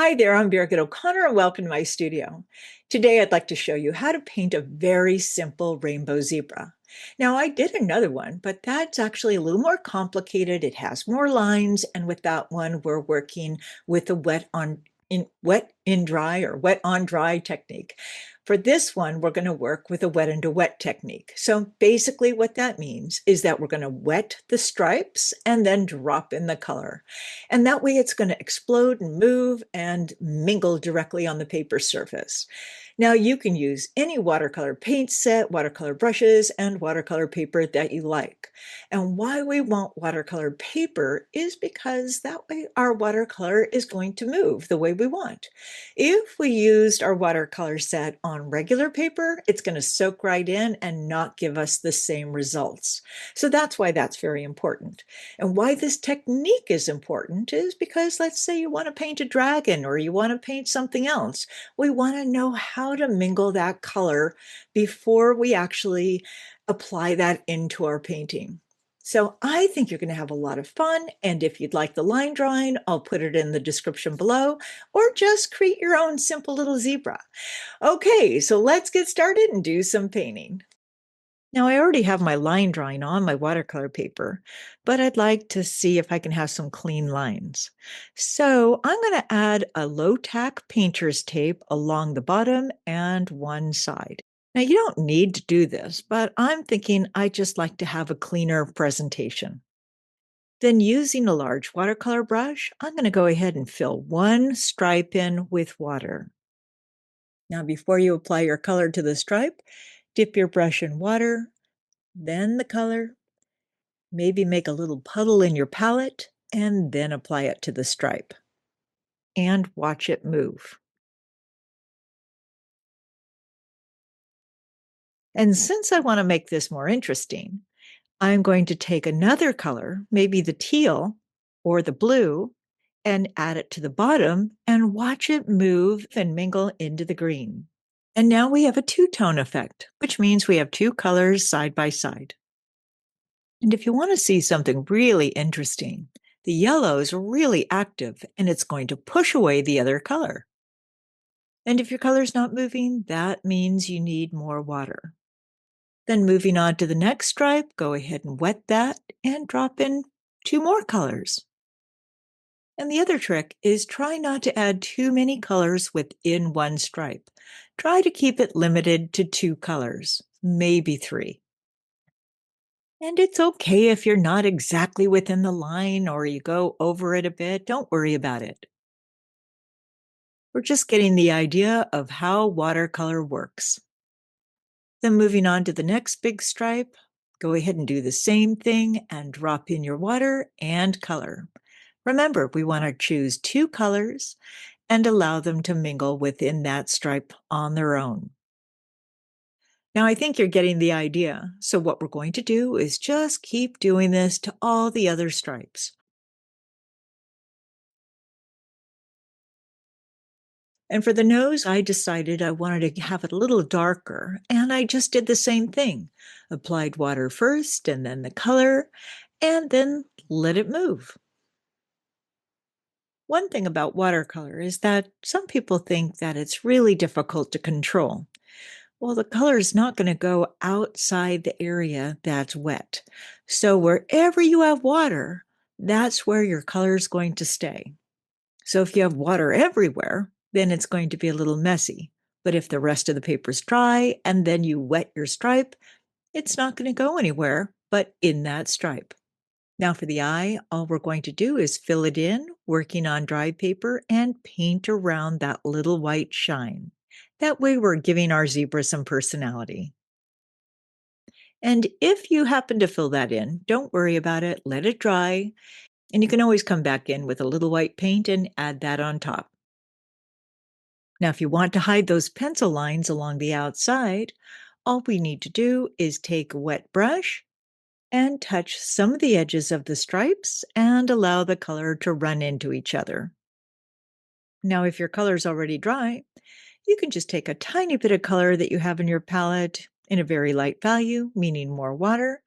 Hi there, I'm Birgit O'Connor and welcome to my studio. Today I'd like to show you how to paint a very simple rainbow zebra. Now I did another one, but that's actually a little more complicated. It has more lines, and with that one we're working with the wet in dry or wet on dry technique. For this one, we're going to work with a wet into wet technique. So basically what that means is that we're going to wet the stripes and then drop in the color. And that way it's going to explode and move and mingle directly on the paper surface. Now you can use any watercolor paint set, watercolor brushes, and watercolor paper that you like. And why we want watercolor paper is because that way our watercolor is going to move the way we want. If we used our watercolor set on regular paper, it's going to soak right in and not give us the same results. So that's why that's very important. And why this technique is important is because let's say you want to paint a dragon or you want to paint something else. We want to know how to mingle that color before we actually apply that into our painting. So I think you're going to have a lot of fun. And if you'd like the line drawing, I'll put it in the description below, or just create your own simple little zebra. Okay, so let's get started and do some painting. Now I already have my line drawing on my watercolor paper, but I'd like to see if I can have some clean lines. So I'm going to add a low tack painter's tape along the bottom and one side. Now you don't need to do this, but I'm thinking I just like to have a cleaner presentation. Then using a large watercolor brush, I'm going to go ahead and fill one stripe in with water. Now before you apply your color to the stripe, dip your brush in water, then the color, maybe make a little puddle in your palette, and then apply it to the stripe. And watch it move. And since I want to make this more interesting, I'm going to take another color, maybe the teal or the blue, and add it to the bottom and watch it move and mingle into the green. And now we have a two-tone effect, which means we have two colors side by side. And if you want to see something really interesting, the yellow is really active and it's going to push away the other color. And if your color's not moving, that means you need more water. Then moving on to the next stripe, go ahead and wet that and drop in two more colors. And the other trick is try not to add too many colors within one stripe. Try to keep it limited to two colors, maybe three. And it's okay if you're not exactly within the line or you go over it a bit. Don't worry about it. We're just getting the idea of how watercolor works. Then moving on to the next big stripe, go ahead and do the same thing and drop in your water and color. Remember, we want to choose two colors and allow them to mingle within that stripe on their own. Now, I think you're getting the idea. So what we're going to do is just keep doing this to all the other stripes. And for the nose, I decided I wanted to have it a little darker, and I just did the same thing. Applied water first, and then the color, and then let it move. One thing about watercolor is that some people think that it's really difficult to control. Well, the color is not going to go outside the area that's wet. So wherever you have water, that's where your color is going to stay. So if you have water everywhere, then it's going to be a little messy. But if the rest of the paper is dry and then you wet your stripe, it's not going to go anywhere but in that stripe. Now for the eye, all we're going to do is fill it in, working on dry paper, and paint around that little white shine. That way we're giving our zebra some personality. And if you happen to fill that in, don't worry about it, let it dry, and you can always come back in with a little white paint and add that on top. Now, if you want to hide those pencil lines along the outside, all we need to do is take a wet brush and touch some of the edges of the stripes and allow the color to run into each other. Now, if your color is already dry, you can just take a tiny bit of color that you have in your palette in a very light value, meaning more water,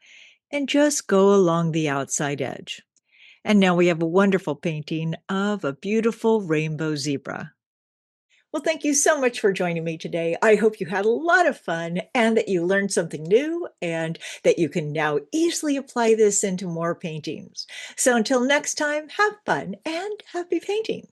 and just go along the outside edge. And now we have a wonderful painting of a beautiful rainbow zebra. Well, thank you so much for joining me today. I hope you had a lot of fun and that you learned something new and that you can now easily apply this into more paintings. So until next time, have fun and happy painting.